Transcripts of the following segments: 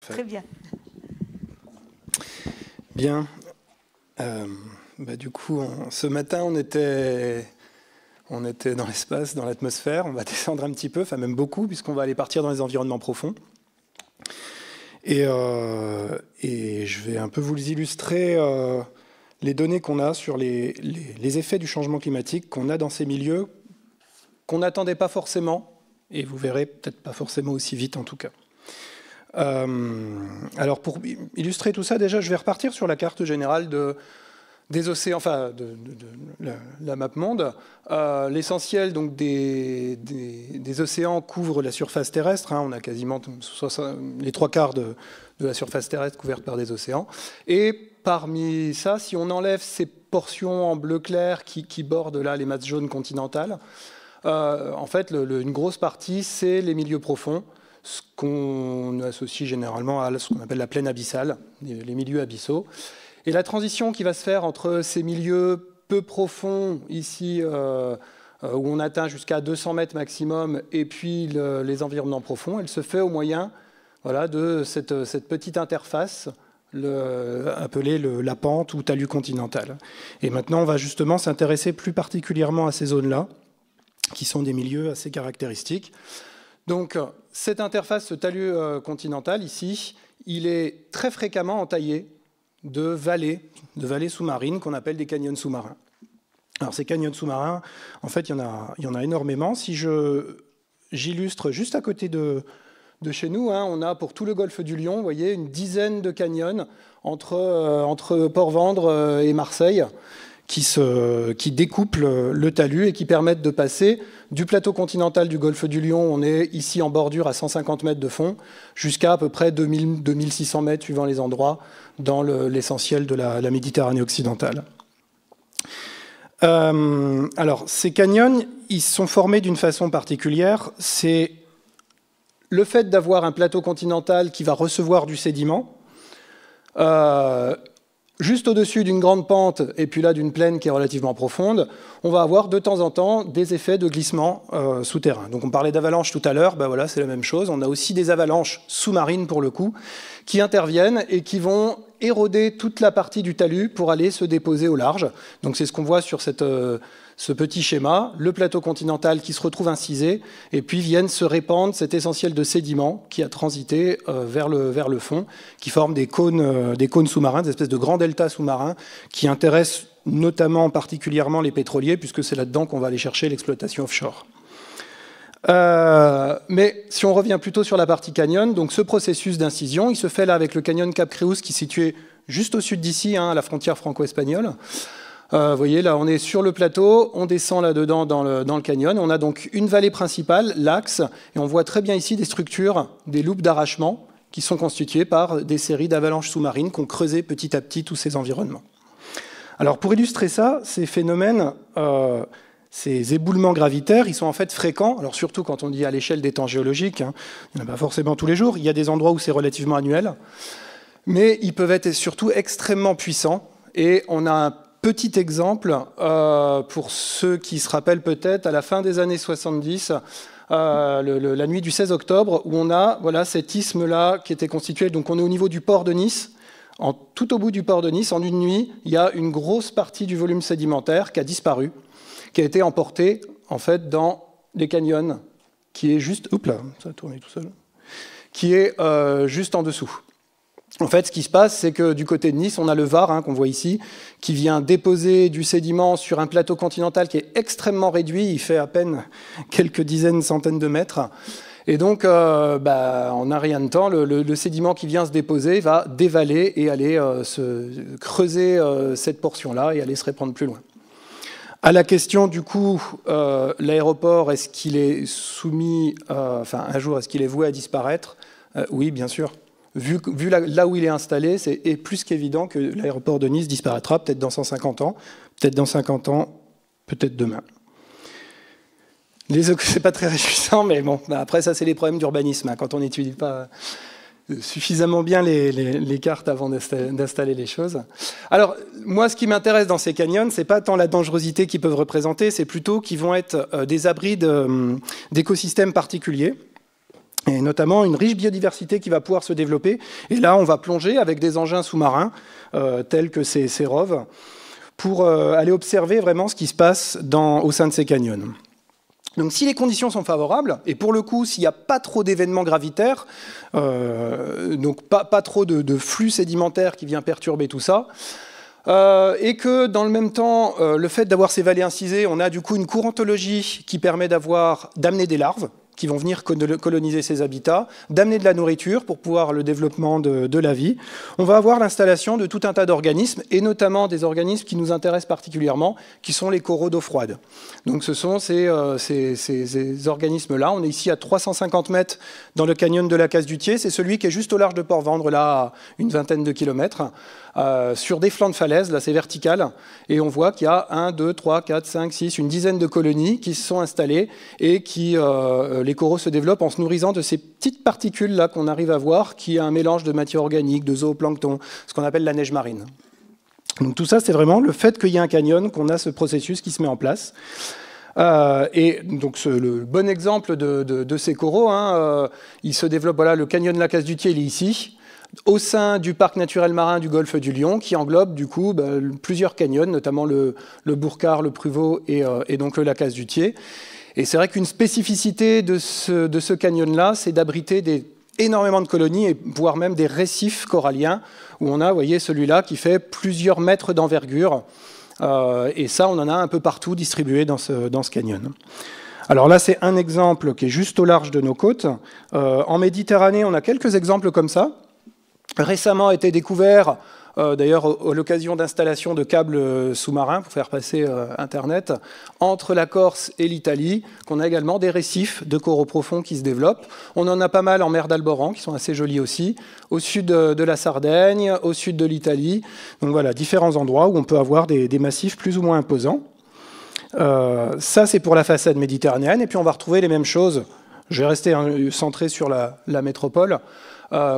Parfait. Très bien. Bien. Du coup, ce matin, on était dans l'espace, dans l'atmosphère. On va descendre un petit peu, enfin même beaucoup, puisqu'on va aller partir dans les environnements profonds. Et je vais un peu vous illustrer les données qu'on a sur les effets du changement climatique qu'on a dans ces milieux, qu'on n'attendait pas forcément, et vous verrez peut-être pas forcément aussi vite en tout cas. Alors pour illustrer tout ça, déjà je vais repartir sur la carte générale des océans, enfin de la map monde. L'essentiel donc des océans couvre la surface terrestre, hein. On a quasiment les 3/4 de la surface terrestre couverte par des océans. Et parmi ça, si on enlève ces portions en bleu clair qui bordent là les masses jaunes continentales, en fait une grosse partie c'est les milieux profonds, ce qu'on associe généralement à ce qu'on appelle la plaine abyssale, les milieux abyssaux. Et la transition qui va se faire entre ces milieux peu profonds, ici, où on atteint jusqu'à 200 mètres maximum, et puis les environnements profonds, elle se fait au moyen de cette petite interface appelée la pente ou talus continental. Et maintenant, on va justement s'intéresser plus particulièrement à ces zones-là, qui sont des milieux assez caractéristiques. Donc, cette interface, ce talus continental, ici, il est très fréquemment entaillé de vallées sous-marines qu'on appelle des canyons sous-marins. Alors, ces canyons sous-marins, en fait, il y en a énormément. Si j'illustre juste à côté de chez nous, hein, on a pour tout le golfe du Lion, vous voyez, une dizaine de canyons entre Port-Vendre et Marseille, qui découpent le talus et qui permettent de passer du plateau continental du golfe du Lion, on est ici en bordure à 150 mètres de fond, jusqu'à peu près 2600 mètres suivant les endroits, dans l'essentiel de la Méditerranée occidentale. Alors, ces canyons, ils sont formés d'une façon particulière. C'est le fait d'avoir un plateau continental qui va recevoir du sédiment, juste au-dessus d'une grande pente et puis là d'une plaine qui est relativement profonde, on va avoir de temps en temps des effets de glissement souterrain. Donc on parlait d'avalanches tout à l'heure, voilà, c'est la même chose. On a aussi des avalanches sous-marines pour le coup, qui interviennent et qui vont éroder toute la partie du talus pour aller se déposer au large. Donc c'est ce qu'on voit sur ce petit schéma, le plateau continental qui se retrouve incisé, et puis viennent se répandre cet essentiel de sédiments qui a transité vers le fond, qui forment des cônes sous-marins, des espèces de grands deltas sous-marins, qui intéressent notamment particulièrement les pétroliers, puisque c'est là-dedans qu'on va aller chercher l'exploitation offshore. Mais si on revient plutôt sur la partie canyon, donc ce processus d'incision, il se fait là avec le canyon Cap Creus, qui est situé juste au sud d'ici, hein, à la frontière franco-espagnole. Vous voyez, là, on est sur le plateau, on descend là-dedans dans le canyon. On a donc une vallée principale, l'axe, et on voit très bien ici des structures, des loupes d'arrachement, qui sont constituées par des séries d'avalanches sous-marines qui ont creusé petit à petit tous ces environnements. Alors, pour illustrer ça, ces phénomènes, ces éboulements gravitaires, ils sont en fait fréquents, alors surtout quand on dit à l'échelle des temps géologiques, hein, il n'y en a pas forcément tous les jours, il y a des endroits où c'est relativement annuel, mais ils peuvent être surtout extrêmement puissants, et on a un petit exemple, pour ceux qui se rappellent peut-être, à la fin des années 70, la nuit du 16 octobre, où on a cet isthme-là qui était constitué, donc on est au niveau du port de Nice, tout au bout du port de Nice, en une nuit, il y a une grosse partie du volume sédimentaire qui a disparu, qui a été emporté en fait dans les canyons, qui est juste, oups là, ça a tourné tout seul, qui est juste en dessous. En fait, ce qui se passe, c'est que du côté de Nice, on a le Var, hein, qu'on voit ici, qui vient déposer du sédiment sur un plateau continental qui est extrêmement réduit, il fait à peine quelques dizaines, centaines de mètres. Et donc, en un rien de temps, le sédiment qui vient se déposer va dévaler et aller se creuser cette portion-là et aller se répandre plus loin. À la question, du coup, l'aéroport, est-ce qu'il est soumis, un jour, est-ce qu'il est voué à disparaître? Oui, bien sûr. Vu là où il est installé, c'est plus qu'évident que l'aéroport de Nice disparaîtra, peut-être dans 150 ans, peut-être dans 50 ans, peut-être demain. C'est pas très réjouissant, mais bon, après ça c'est les problèmes d'urbanisme, hein, quand on n'étudie pas suffisamment bien les cartes avant d'installer les choses. Alors, moi, ce qui m'intéresse dans ces canyons, c'est pas tant la dangerosité qu'ils peuvent représenter, c'est plutôt qu'ils vont être des abris d'écosystèmes particuliers. et notamment une riche biodiversité qui va pouvoir se développer. Et là, on va plonger avec des engins sous-marins, tels que ces ROV, pour aller observer vraiment ce qui se passe au sein de ces canyons. Donc si les conditions sont favorables, et pour le coup, s'il n'y a pas trop d'événements gravitaires, donc pas trop de flux sédimentaire qui vient perturber tout ça, et que dans le même temps, le fait d'avoir ces vallées incisées, on a du coup une courantologie qui permet d'amener des larves, qui vont venir coloniser ces habitats, d'amener de la nourriture pour pouvoir le développement de la vie. On va avoir l'installation de tout un tas d'organismes, et notamment des organismes qui nous intéressent particulièrement, qui sont les coraux d'eau froide. Donc ce sont ces organismes-là. On est ici à 350 mètres dans le canyon de la Casse-du-Thier. C'est celui qui est juste au large de Port-Vendre, là, à une vingtaine de kilomètres, sur des flancs de falaise, là c'est vertical, et on voit qu'il y a 1, 2, 3, 4, 5, 6, une dizaine de colonies qui se sont installées et qui, les coraux se développent en se nourrissant de ces petites particules-là qu'on arrive à voir, qui est un mélange de matière organique, de zooplancton, ce qu'on appelle la neige marine. Donc tout ça, c'est vraiment le fait qu'il y ait un canyon, qu'on a ce processus qui se met en place. Et donc le bon exemple de ces coraux, il se développe, voilà, le canyon de la Casse-du-Thier, il est ici, au sein du parc naturel marin du golfe du Lion, qui englobe du coup plusieurs canyons, notamment le Bourcard, le Pruvot et donc le lac Casse-du-Thier. Et c'est vrai qu'une spécificité de ce canyon-là, c'est d'abriter énormément de colonies, et voire même des récifs coralliens, où on a, vous voyez, celui-là qui fait plusieurs mètres d'envergure. Et ça, on en a un peu partout distribué dans ce canyon. Alors là, c'est un exemple qui est juste au large de nos côtes. En Méditerranée, on a quelques exemples comme ça. Récemment a été découvert, d'ailleurs à l'occasion d'installations de câbles sous-marins pour faire passer Internet, entre la Corse et l'Italie, qu'on a également des récifs de coraux profonds qui se développent. On en a pas mal en mer d'Alboran, qui sont assez jolis aussi, au sud de la Sardaigne, au sud de l'Italie. Donc voilà, différents endroits où on peut avoir des massifs plus ou moins imposants. Ça, c'est pour la façade méditerranéenne. Et puis on va retrouver les mêmes choses. Je vais rester centré sur la métropole.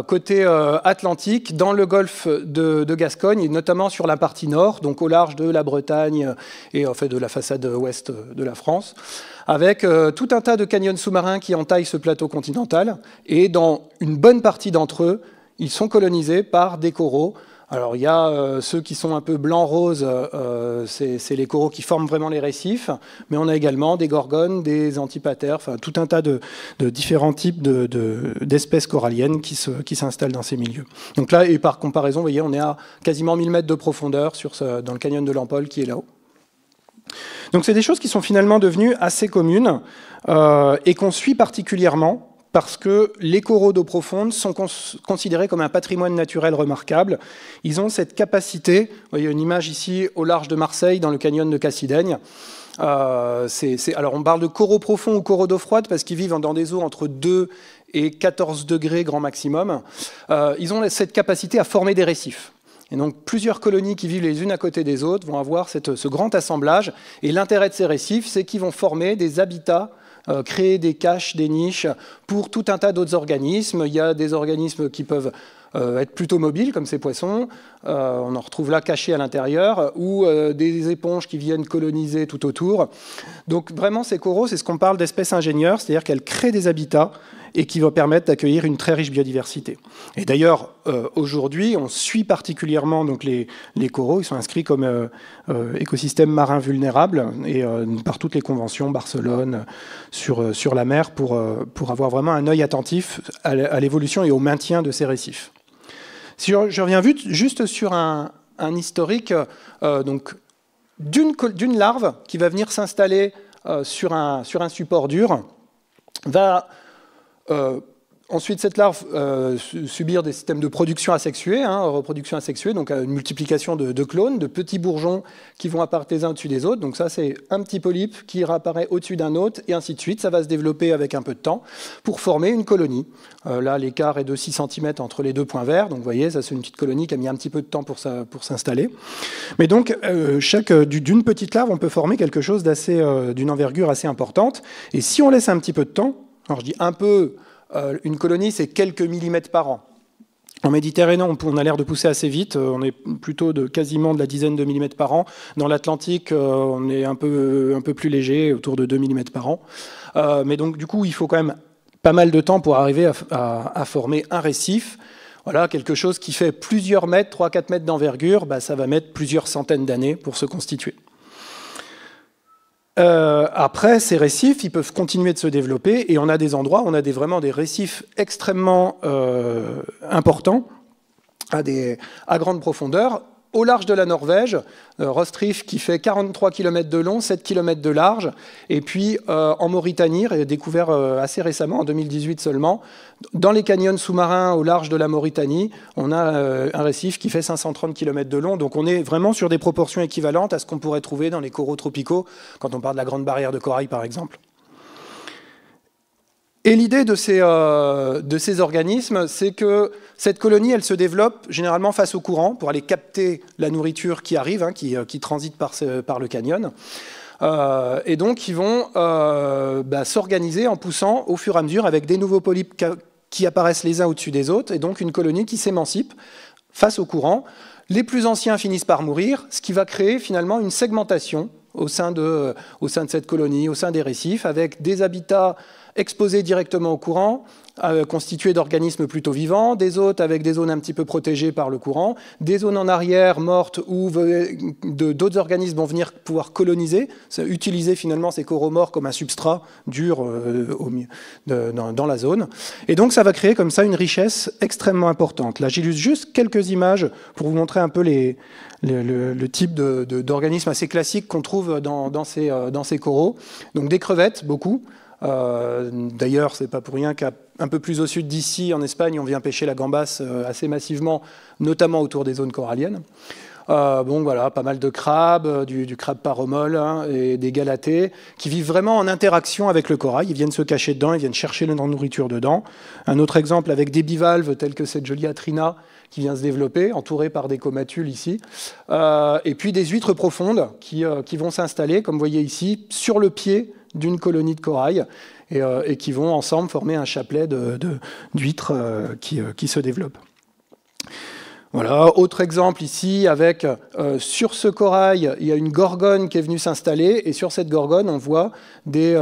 Côté Atlantique, dans le golfe de Gascogne, et notamment sur la partie nord, donc au large de la Bretagne et en fait de la façade ouest de la France, avec tout un tas de canyons sous-marins qui entaillent ce plateau continental. Et dans une bonne partie d'entre eux, ils sont colonisés par des coraux. Alors il y a ceux qui sont un peu blanc-rose, c'est les coraux qui forment vraiment les récifs, mais on a également des gorgones, des antipatères, enfin tout un tas de différents types d'espèces coralliennes qui s'installent dans ces milieux. Donc là, et par comparaison, vous voyez, on est à quasiment 1000 mètres de profondeur dans le canyon de l'Empole qui est là-haut. Donc c'est des choses qui sont finalement devenues assez communes et qu'on suit particulièrement, parce que les coraux d'eau profonde sont considérés comme un patrimoine naturel remarquable. Ils ont cette capacité, vous voyez une image ici au large de Marseille, dans le canyon de Cassidaigne. Alors on parle de coraux profonds ou coraux d'eau froide, parce qu'ils vivent dans des eaux entre 2 et 14 degrés grand maximum. Ils ont cette capacité à former des récifs. Et donc plusieurs colonies qui vivent les unes à côté des autres vont avoir ce grand assemblage. Et l'intérêt de ces récifs, c'est qu'ils vont former des habitats, créer des caches, des niches pour tout un tas d'autres organismes. Il y a des organismes qui peuvent être plutôt mobiles, comme ces poissons, on en retrouve là cachés à l'intérieur, ou des éponges qui viennent coloniser tout autour. Donc vraiment, ces coraux, c'est ce qu'on parle d'espèces ingénieurs, c'est-à-dire qu'elles créent des habitats et qui vont permettre d'accueillir une très riche biodiversité. Et d'ailleurs, aujourd'hui, on suit particulièrement donc, les coraux. Ils sont inscrits comme écosystèmes marins vulnérables et par toutes les conventions, Barcelone, sur la mer, pour avoir vraiment un œil attentif à l'évolution et au maintien de ces récifs. Si je reviens juste sur un historique donc, d'une larve qui va venir s'installer sur un support dur, va ensuite cette larve subir des systèmes de production asexuée, reproduction asexuée, donc une multiplication de clones, de petits bourgeons qui vont apparaître les uns au-dessus des autres. Donc ça, c'est un petit polype qui réapparaît au-dessus d'un autre, et ainsi de suite. Ça va se développer avec un peu de temps pour former une colonie. Là, l'écart est de 6 cm entre les deux points verts. Donc vous voyez, ça c'est une petite colonie qui a mis un petit peu de temps pour s'installer. Mais donc, d'une petite larve, on peut former quelque chose d'une envergure assez importante. Et si on laisse un petit peu de temps, alors je dis un peu, une colonie c'est quelques millimètres par an. En Méditerranée, on a l'air de pousser assez vite, on est plutôt quasiment de la dizaine de millimètres par an. Dans l'Atlantique, on est un peu plus léger, autour de 2 millimètres par an. Mais donc du coup, il faut quand même pas mal de temps pour arriver à former un récif. Voilà, quelque chose qui fait plusieurs mètres, 3-4 mètres d'envergure, ça va mettre plusieurs centaines d'années pour se constituer. Après, ces récifs, ils peuvent continuer de se développer, et on a des endroits, on a vraiment des récifs extrêmement importants, à grande profondeur. Au large de la Norvège, Rostrif qui fait 43 km de long, 7 km de large, et puis en Mauritanie, découvert assez récemment, en 2018 seulement, dans les canyons sous-marins au large de la Mauritanie, on a un récif qui fait 530 km de long, donc on est vraiment sur des proportions équivalentes à ce qu'on pourrait trouver dans les coraux tropicaux, quand on parle de la Grande Barrière de Corail par exemple. Et l'idée de ces organismes, c'est que cette colonie, elle se développe généralement face au courant pour aller capter la nourriture qui arrive, qui transite par le canyon. Et donc, ils vont s'organiser en poussant au fur et à mesure avec des nouveaux polypes qui apparaissent les uns au-dessus des autres, et donc une colonie qui s'émancipe face au courant. Les plus anciens finissent par mourir, ce qui va créer finalement une segmentation au sein de cette colonie, au sein des récifs, avec des habitats exposés directement au courant, constitués d'organismes plutôt vivants, des autres avec des zones un petit peu protégées par le courant, des zones en arrière mortes où d'autres organismes vont venir pouvoir coloniser, utiliser finalement ces coraux morts comme un substrat dur dans la zone. Et donc ça va créer comme ça une richesse extrêmement importante. Là j'illustre juste quelques images pour vous montrer un peu le type d'organismes assez classiques qu'on trouve dans ces coraux. Donc des crevettes, beaucoup. D'ailleurs, c'est pas pour rien qu'un peu plus au sud d'ici, en Espagne, on vient pêcher la gambasse assez massivement, notamment autour des zones coralliennes. Bon, voilà, pas mal de crabes, du crabe paromole et des galatées, qui vivent vraiment en interaction avec le corail. Ils viennent se cacher dedans, ils viennent chercher leur nourriture dedans. Un autre exemple avec des bivalves, tels que cette jolie atrina, qui vient se développer, entourée par des comatules ici. Et puis des huîtres profondes qui vont s'installer, comme vous voyez ici, sur le pied d'une colonie de corail et qui vont ensemble former un chapelet d'huîtres qui se développe. Voilà, autre exemple ici avec sur ce corail, il y a une gorgone qui est venue s'installer et sur cette gorgone, on voit des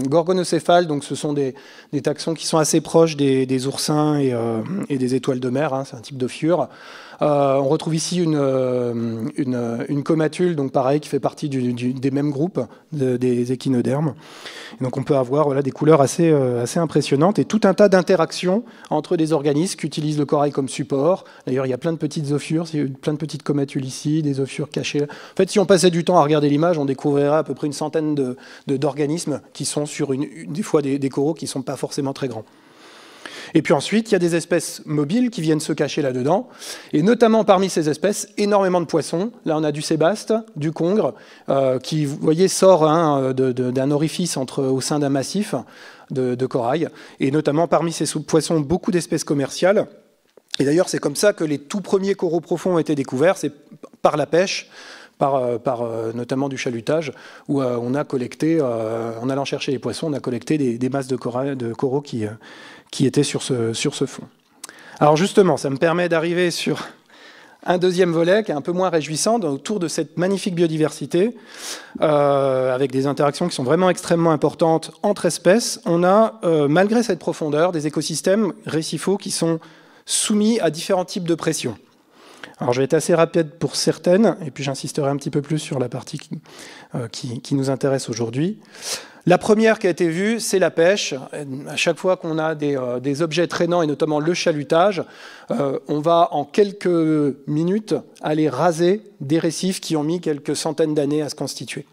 gorgonocéphales, donc ce sont des taxons qui sont assez proches des oursins et des étoiles de mer, c'est un type d'ophiure. On retrouve ici une comatule, donc pareil, qui fait partie des mêmes groupes des échinodermes. Et donc on peut avoir des couleurs assez impressionnantes et tout un tas d'interactions entre des organismes qui utilisent le corail comme support. D'ailleurs, il y a plein de petites ophures, plein de petites comatules ici, des ophures cachées. En fait, si on passait du temps à regarder l'image, on découvrirait à peu près une centaine d'organismes qui sont sur des fois des coraux qui ne sont pas forcément très grands. Et puis ensuite, il y a des espèces mobiles qui viennent se cacher là-dedans, et notamment parmi ces espèces, énormément de poissons. Là, on a du sébaste, du congre, qui, vous voyez, sort d'un orifice au sein d'un massif de corail, et notamment parmi ces poissons, beaucoup d'espèces commerciales. Et d'ailleurs, c'est comme ça que les tout premiers coraux profonds ont été découverts, c'est par la pêche, par notamment du chalutage, où on a collecté, en allant chercher les poissons, on a collecté des masses de coraux qui étaient sur ce fond. Alors justement, ça me permet d'arriver sur un deuxième volet qui est un peu moins réjouissant autour de cette magnifique biodiversité, avec des interactions qui sont vraiment extrêmement importantes entre espèces. On a, malgré cette profondeur, des écosystèmes récifaux qui sont soumis à différents types de pression. Alors je vais être assez rapide pour certaines, et puis j'insisterai un petit peu plus sur la partie qui nous intéresse aujourd'hui. La première qui a été vue, c'est la pêche. À chaque fois qu'on a des objets traînants, et notamment le chalutage, on va en quelques minutes aller raser des récifs qui ont mis quelques centaines d'années à se constituer.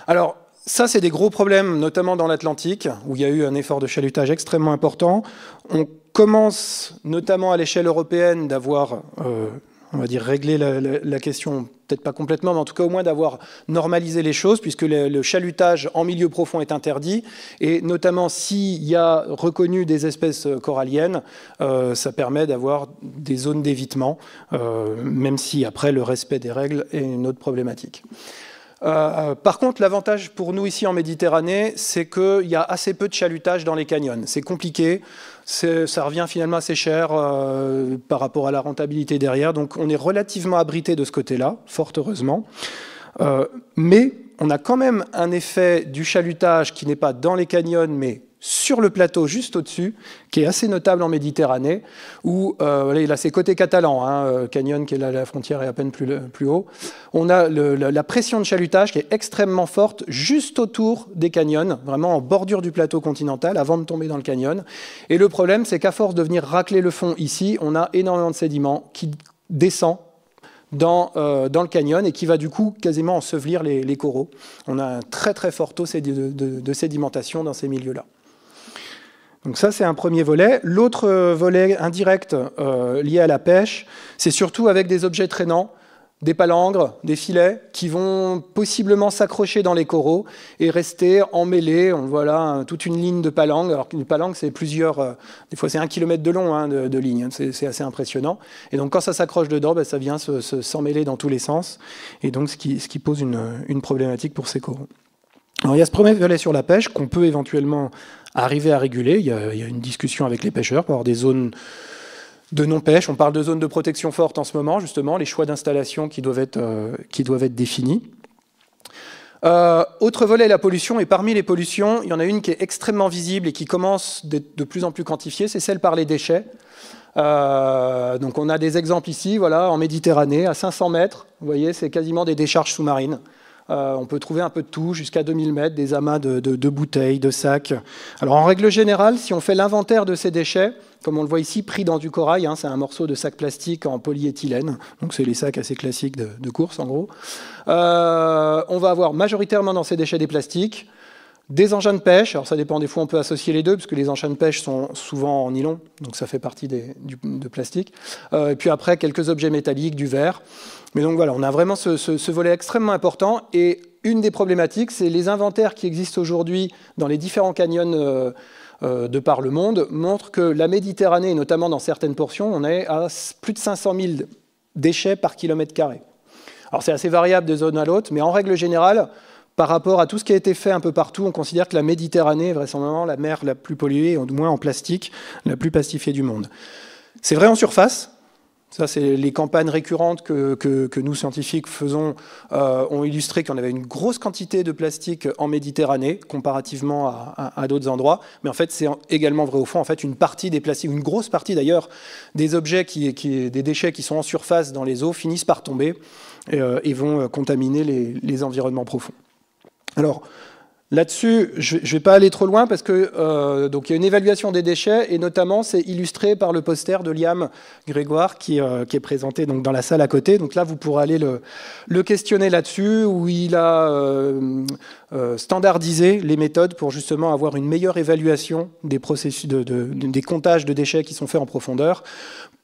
Alors, ça, c'est des gros problèmes, notamment dans l'Atlantique, où il y a eu un effort de chalutage extrêmement important. On commence, notamment à l'échelle européenne, d'avoir, on va dire, réglé la question, peut-être pas complètement, mais en tout cas au moins d'avoir normalisé les choses, puisque le chalutage en milieu profond est interdit, et notamment s'il y a reconnu des espèces coralliennes, ça permet d'avoir des zones d'évitement, même si après le respect des règles est une autre problématique. Par contre, l'avantage pour nous ici en Méditerranée, c'est qu'il y a assez peu de chalutage dans les canyons. C'est compliqué, ça revient finalement assez cher par rapport à la rentabilité derrière. Donc on est relativement abrité de ce côté-là, fort heureusement. Mais on a quand même un effet du chalutage qui n'est pas dans les canyons, mais sur le plateau juste au-dessus, qui est assez notable en Méditerranée, où, là c'est côté catalan, hein, Canyon qui est là, la frontière est à peine plus haut, on a la pression de chalutage qui est extrêmement forte juste autour des canyons, vraiment en bordure du plateau continental, avant de tomber dans le canyon. Et le problème, c'est qu'à force de venir racler le fond ici, on a énormément de sédiments qui descend dans le canyon et qui va du coup quasiment ensevelir les coraux. On a un très très fort taux de sédimentation dans ces milieux-là. Donc ça, c'est un premier volet. L'autre volet indirect lié à la pêche, c'est surtout avec des objets traînants, des palangres, des filets, qui vont possiblement s'accrocher dans les coraux et rester emmêlés. On voit là toute une ligne de palangres. Alors qu'une palangre, c'est plusieurs, des fois c'est 1 kilomètre de long hein, de ligne. C'est assez impressionnant. Et donc quand ça s'accroche dedans, ça vient s'emmêler dans tous les sens. Et donc ce qui pose une problématique pour ces coraux. Alors il y a ce premier volet sur la pêche qu'on peut éventuellement arriver à réguler. Il y a une discussion avec les pêcheurs pour avoir des zones de non-pêche. On parle de zones de protection forte en ce moment, justement, les choix d'installation qui doivent être définis. Autre volet, la pollution. Et parmi les pollutions, il y en a une qui est extrêmement visible et qui commence d'être de plus en plus quantifiée, c'est celle par les déchets. Donc on a des exemples ici, voilà, en Méditerranée, à 500 mètres. Vous voyez, c'est quasiment des décharges sous-marines. On peut trouver un peu de tout, jusqu'à 2000 mètres, des amas de bouteilles, de sacs. Alors en règle générale, si on fait l'inventaire de ces déchets, comme on le voit ici, pris dans du corail, hein, c'est un morceau de sac plastique en polyéthylène, donc c'est les sacs assez classiques de course en gros. On va avoir majoritairement dans ces déchets des plastiques, des engins de pêche, alors ça dépend, des fois on peut associer les deux, parce que les engins de pêche sont souvent en nylon, donc ça fait partie de plastique. Et puis après, quelques objets métalliques, du verre. Mais donc voilà, on a vraiment ce volet extrêmement important. Et une des problématiques, c'est les inventaires qui existent aujourd'hui dans les différents canyons de par le monde, montrent que la Méditerranée, et notamment dans certaines portions, on est à plus de 500 000 déchets par kilomètre carré. Alors c'est assez variable de zone à l'autre, mais en règle générale, par rapport à tout ce qui a été fait un peu partout, on considère que la Méditerranée est vraisemblablement la mer la plus polluée, au moins en plastique, la plus plastifiée du monde. C'est vrai en surface. Ça, c'est les campagnes récurrentes que nous, scientifiques, faisons, ont illustré qu'on avait une grosse quantité de plastique en Méditerranée, comparativement à d'autres endroits. Mais en fait, c'est également vrai au fond. En fait, une partie des plastiques, une grosse partie d'ailleurs, des objets, des déchets qui sont en surface dans les eaux, finissent par tomber et vont contaminer les environnements profonds. Alors, là-dessus, je ne vais pas aller trop loin parce que donc il y a une évaluation des déchets et notamment c'est illustré par le poster de Liam Grégoire qui est présenté donc dans la salle à côté. Donc là, vous pourrez aller le questionner là-dessus où il a standardisé les méthodes pour justement avoir une meilleure évaluation des processus des comptages de déchets qui sont faits en profondeur.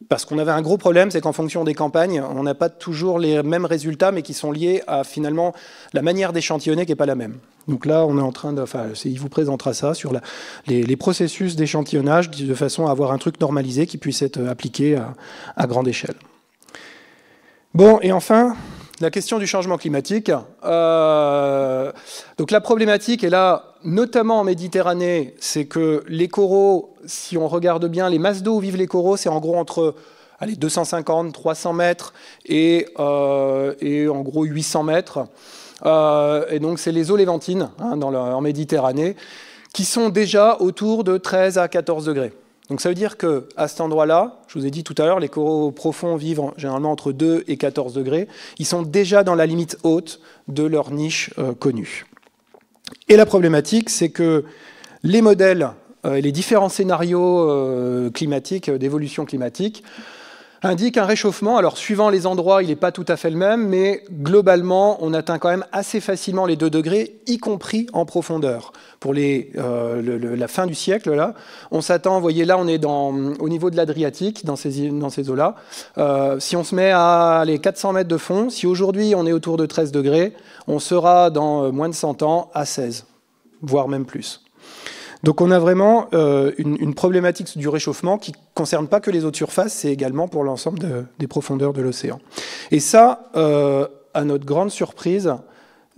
Parce qu'on avait un gros problème, c'est qu'en fonction des campagnes, on n'a pas toujours les mêmes résultats, mais qui sont liés à finalement la manière d'échantillonner qui n'est pas la même. Donc là, on est en train de, il vous présentera ça sur les processus d'échantillonnage de façon à avoir un truc normalisé qui puisse être appliqué à grande échelle. Bon, et enfin, la question du changement climatique. Donc la problématique est là, notamment en Méditerranée, c'est que les coraux, si on regarde bien, les masses d'eau où vivent les coraux, c'est en gros entre 250, 300 mètres et en gros 800 mètres. Et donc c'est les eaux léventines hein, en Méditerranée qui sont déjà autour de 13 à 14 degrés. Donc ça veut dire qu'à cet endroit-là, je vous ai dit tout à l'heure, les coraux profonds vivent généralement entre 2 et 14 degrés. Ils sont déjà dans la limite haute de leur niche connue. Et la problématique, c'est que les modèles et les différents scénarios climatiques, d'évolution climatique, indiquent un réchauffement. Alors, suivant les endroits, il n'est pas tout à fait le même, mais globalement, on atteint quand même assez facilement les 2 degrés, y compris en profondeur. Pour la fin du siècle, là, on s'attend, vous voyez, là, on est au niveau de l'Adriatique, dans ces eaux-là. Si on se met à les 400 mètres de fond, si aujourd'hui, on est autour de 13 degrés, on sera dans moins de 100 ans à 16, voire même plus. Donc on a vraiment une problématique du réchauffement qui ne concerne pas que les eaux de surface, c'est également pour l'ensemble des profondeurs de l'océan. Et ça, à notre grande surprise,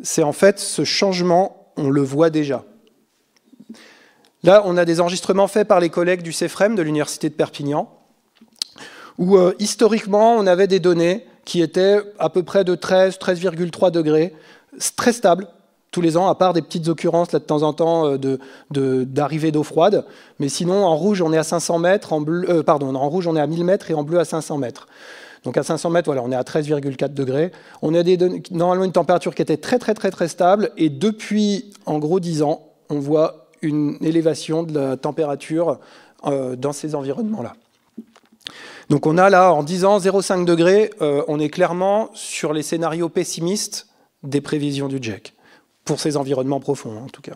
c'est en fait ce changement, on le voit déjà. Là, on a des enregistrements faits par les collègues du CEFREM de l'Université de Perpignan, où historiquement, on avait des données qui étaient à peu près de 13, 13,3 degrés, très stables, tous les ans, à part des petites occurrences là, de temps en temps d'arrivée d'eau froide. Mais sinon, en rouge, on est à 500 mètres, en rouge, on est à 1000 mètres et en bleu à 500 mètres. Donc à 500 mètres, voilà, on est à 13,4 degrés. On a normalement une température qui était très stable. Et depuis, en gros, 10 ans, on voit une élévation de la température dans ces environnements-là. Donc on a là, en 10 ans, 0,5 degrés, on est clairement sur les scénarios pessimistes des prévisions du GIEC, pour ces environnements profonds en tout cas.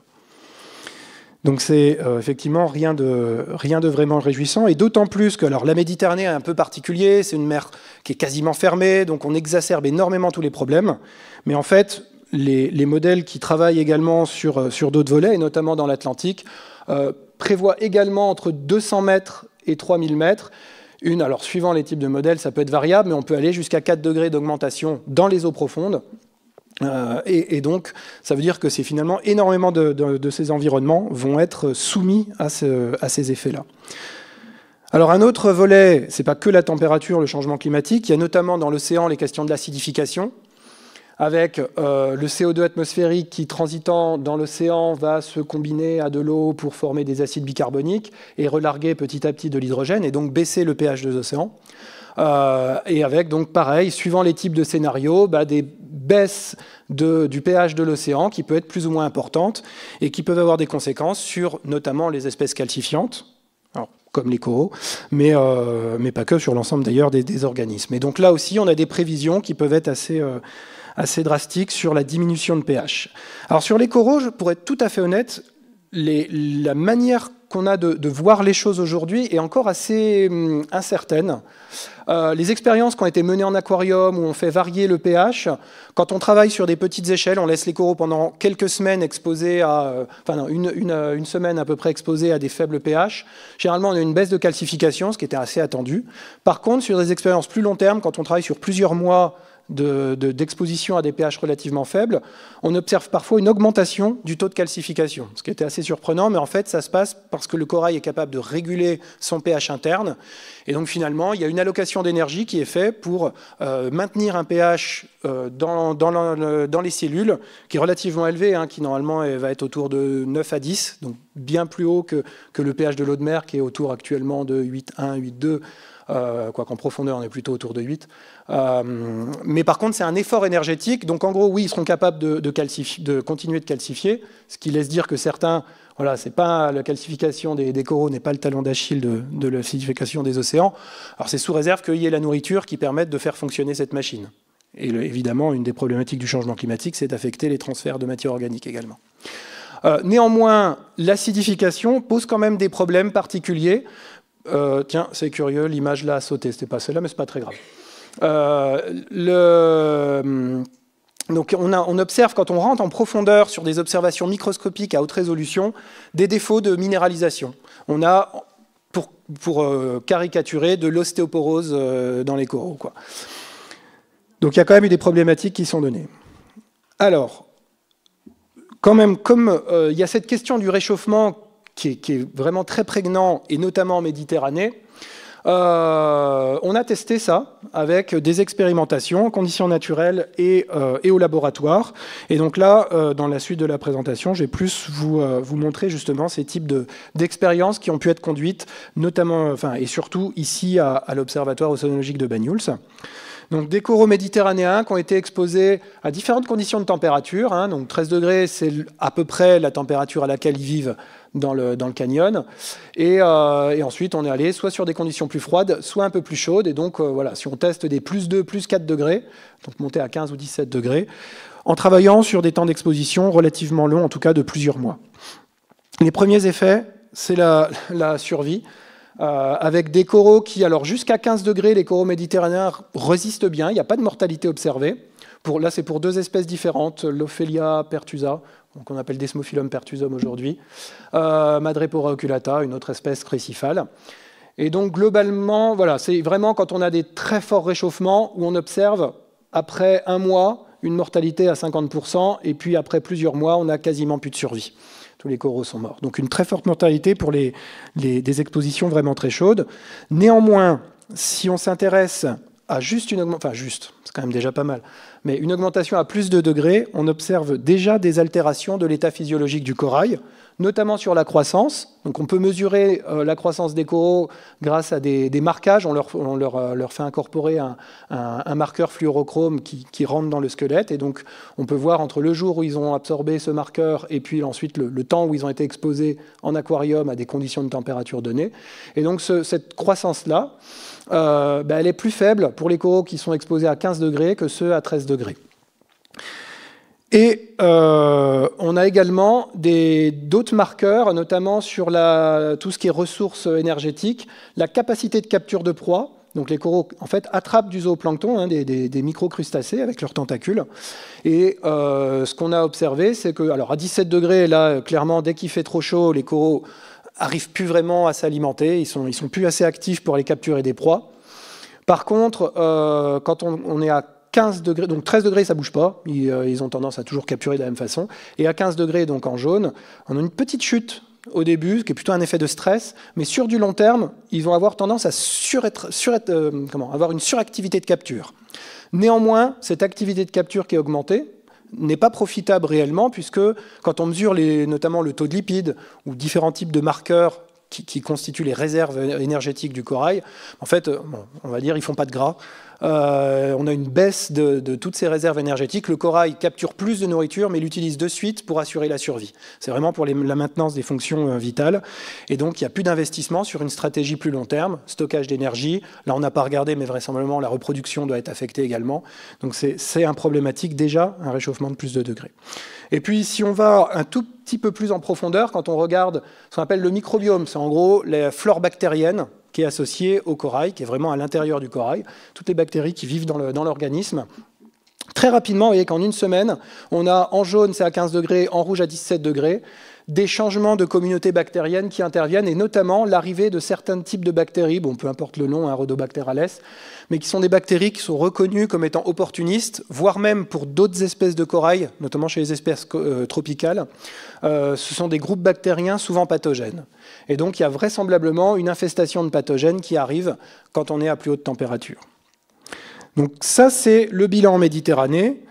Donc c'est effectivement rien de vraiment réjouissant, et d'autant plus que alors, la Méditerranée est un peu particulier, c'est une mer qui est quasiment fermée, donc on exacerbe énormément tous les problèmes, mais en fait, les modèles qui travaillent également sur d'autres volets, et notamment dans l'Atlantique, prévoient également entre 200 mètres et 3000 mètres. Alors suivant les types de modèles, ça peut être variable, mais on peut aller jusqu'à 4 degrés d'augmentation dans les eaux profondes. Et donc, ça veut dire que c'est finalement énormément de ces environnements vont être soumis à ces effets-là. Alors un autre volet, c'est pas que la température, le changement climatique, il y a notamment dans l'océan les questions de l'acidification, avec le CO2 atmosphérique qui, transitant dans l'océan, va se combiner à de l'eau pour former des acides bicarboniques et relarguer petit à petit de l'hydrogène, et donc baisser le pH des océans. Et avec, donc, pareil, suivant les types de scénarios, des baisses du pH de l'océan qui peuvent être plus ou moins importantes et qui peuvent avoir des conséquences sur notamment les espèces calcifiantes, alors, comme les coraux, mais pas que, sur l'ensemble d'ailleurs des organismes. Et donc là aussi, on a des prévisions qui peuvent être assez drastiques sur la diminution de pH. Alors sur les coraux, pour être tout à fait honnête, la manière qu'on a de voir les choses aujourd'hui est encore assez incertaine. Les expériences qui ont été menées en aquarium, où on fait varier le pH, quand on travaille sur des petites échelles, on laisse les coraux pendant quelques semaines exposés une semaine à peu près exposés à des faibles pH. Généralement, on a une baisse de calcification, ce qui était assez attendu. Par contre, sur des expériences plus long terme, quand on travaille sur plusieurs mois d'exposition à des pH relativement faibles, on observe parfois une augmentation du taux de calcification, ce qui était assez surprenant, mais en fait ça se passe parce que le corail est capable de réguler son pH interne, et donc finalement il y a une allocation d'énergie qui est faite pour maintenir un pH dans les cellules qui est relativement élevé, qui normalement va être autour de 9 à 10, donc bien plus haut que le pH de l'eau de mer qui est autour actuellement de 8,1, 8,2, quoiqu'en profondeur on est plutôt autour de 8. Mais par contre c'est un effort énergétique, donc en gros oui ils seront capables de continuer de calcifier, ce qui laisse dire que certains, voilà, c'est pas la calcification des coraux n'est pas le talon d'Achille de l'acidification des océans. Alors c'est sous réserve qu'il y ait la nourriture qui permette de faire fonctionner cette machine. Et évidemment une des problématiques du changement climatique c'est d'affecter les transferts de matière organique également. Néanmoins l'acidification pose quand même des problèmes particuliers. Tiens, c'est curieux, l'image là a sauté, c'était pas celle-là, mais c'est pas très grave. Donc on observe, quand on rentre en profondeur sur des observations microscopiques à haute résolution, des défauts de minéralisation. On a, pour caricaturer, de l'ostéoporose dans les coraux, quoi. Donc il y a quand même eu des problématiques qui sont données. Alors, quand même, comme il y a cette question du réchauffement qui est vraiment très prégnant, et notamment en Méditerranée, on a testé ça avec des expérimentations en conditions naturelles et au laboratoire. Et donc là, dans la suite de la présentation, je vais plus vous montrer justement ces types d'expériences qui ont pu être conduites, notamment, et surtout ici à l'Observatoire océanologique de Banyuls. Donc des coraux méditerranéens qui ont été exposés à différentes conditions de température. Donc 13 degrés, c'est à peu près la température à laquelle ils vivent dans le canyon. Et ensuite, on est allé soit sur des conditions plus froides, soit un peu plus chaudes. Et donc, voilà, si on teste des plus 2, plus 4 degrés, donc monter à 15 ou 17 degrés, en travaillant sur des temps d'exposition relativement longs, en tout cas de plusieurs mois. Les premiers effets, c'est la survie. Avec des coraux qui, alors jusqu'à 15 degrés, les coraux méditerranéens résistent bien, il n'y a pas de mortalité observée. Là, c'est pour deux espèces différentes, l'Ophelia pertusa, qu'on appelle Desmophilum pertusum aujourd'hui, Madrepora oculata, une autre espèce crécifale. Et donc, globalement, voilà, c'est vraiment quand on a des très forts réchauffements où on observe, après un mois, une mortalité à 50%, et puis après plusieurs mois, on n'a quasiment plus de survie. Tous les coraux sont morts. Donc une très forte mortalité pour des expositions vraiment très chaudes. Néanmoins, si on s'intéresse à juste une augmentation, enfin juste, c'est quand même déjà pas mal, mais une augmentation à plus de degrés, on observe déjà des altérations de l'état physiologique du corail, notamment sur la croissance. Donc on peut mesurer la croissance des coraux grâce à des marquages. On leur fait incorporer un marqueur fluorochrome qui rentre dans le squelette. Et donc on peut voir entre le jour où ils ont absorbé ce marqueur et puis ensuite le temps où ils ont été exposés en aquarium à des conditions de température données. Et donc cette croissance-là, elle est plus faible pour les coraux qui sont exposés à 15 degrés que ceux à 13 degrés. Et on a également d'autres marqueurs, notamment sur tout ce qui est ressources énergétiques, la capacité de capture de proie. Donc les coraux, en fait, attrapent du zooplancton, des microcrustacés avec leurs tentacules. Et ce qu'on a observé, c'est que, alors à 17 degrés, là, clairement, dès qu'il fait trop chaud, les coraux arrivent plus vraiment à s'alimenter. Ils sont plus assez actifs pour aller capturer des proies. Par contre, quand on est à 15 degrés, donc 13 degrés, ça ne bouge pas, ils ont tendance à toujours capturer de la même façon. Et à 15 degrés, donc en jaune, on a une petite chute au début, qui est plutôt un effet de stress, mais sur du long terme, ils vont avoir tendance à avoir une suractivité de capture. Néanmoins, cette activité de capture qui est augmentée n'est pas profitable réellement, puisque quand on mesure notamment le taux de lipides ou différents types de marqueurs qui constituent les réserves énergétiques du corail, en fait, on va dire, ils ne font pas de gras. On a une baisse de toutes ces réserves énergétiques. Le corail capture plus de nourriture, mais l'utilise de suite pour assurer la survie. C'est vraiment pour la maintenance des fonctions vitales. Et donc, il n'y a plus d'investissement sur une stratégie plus long terme, stockage d'énergie. Là, on n'a pas regardé, mais vraisemblablement, la reproduction doit être affectée également. Donc, c'est un problématique déjà, un réchauffement de plus de degrés. Et puis, si on va un tout petit peu plus en profondeur, quand on regarde ce qu'on appelle le microbiome, c'est en gros la flore bactérienne qui est associée au corail, qui est vraiment à l'intérieur du corail, toutes les bactéries qui vivent dans l'organisme. Très rapidement, vous voyez qu'en une semaine, on a en jaune, c'est à 15 degrés, en rouge à 17 degrés, des changements de communautés bactériennes qui interviennent, et notamment l'arrivée de certains types de bactéries, peu importe le nom, Rhodobacterales, mais qui sont des bactéries qui sont reconnues comme étant opportunistes, voire même pour d'autres espèces de corail, notamment chez les espèces tropicales. Ce sont des groupes bactériens souvent pathogènes. Et donc, il y a vraisemblablement une infestation de pathogènes qui arrive quand on est à plus haute température. Donc ça, c'est le bilan en Méditerranée,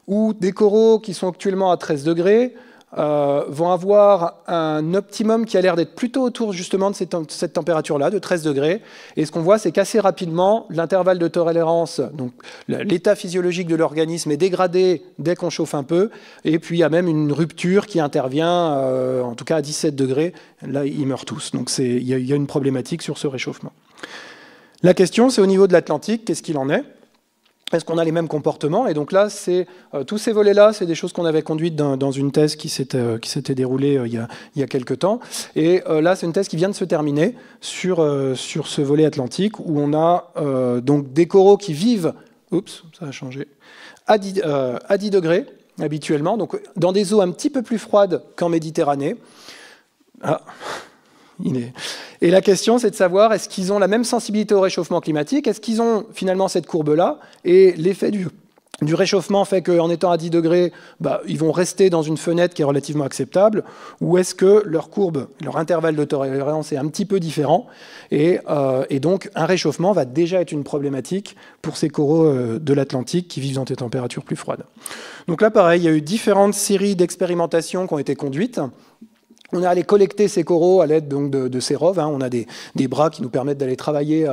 où des coraux qui sont actuellement à 13 degrés vont avoir un optimum qui a l'air d'être plutôt autour justement de cette température-là, de 13 degrés. Et ce qu'on voit, c'est qu'assez rapidement, l'intervalle de tolérance, donc l'état physiologique de l'organisme est dégradé dès qu'on chauffe un peu. Et puis il y a même une rupture qui intervient, en tout cas à 17 degrés. Là, ils meurent tous. Donc il y a une problématique sur ce réchauffement. La question, c'est au niveau de l'Atlantique, qu'est-ce qu'il en est ? Est-ce qu'on a les mêmes comportements? Et donc là, tous ces volets-là, c'est des choses qu'on avait conduites dans une thèse qui s'était déroulée il y a quelques temps. Et là, c'est une thèse qui vient de se terminer sur ce volet atlantique, où on a donc des coraux qui vivent, ça a changé, à 10 degrés habituellement, donc dans des eaux un petit peu plus froides qu'en Méditerranée. Et la question, c'est de savoir, est-ce qu'ils ont la même sensibilité au réchauffement climatique? Est-ce qu'ils ont finalement cette courbe-là? Et l'effet du réchauffement fait qu'en étant à 10 degrés, ils vont rester dans une fenêtre qui est relativement acceptable? Ou est-ce que leur courbe, leur intervalle de tolérance est un petit peu différent? Et donc, un réchauffement va déjà être une problématique pour ces coraux de l'Atlantique qui vivent dans des températures plus froides. Donc là, pareil, il y a eu différentes séries d'expérimentations qui ont été conduites. On est allé collecter ces coraux à l'aide de ces roves. On a des bras qui nous permettent d'aller travailler.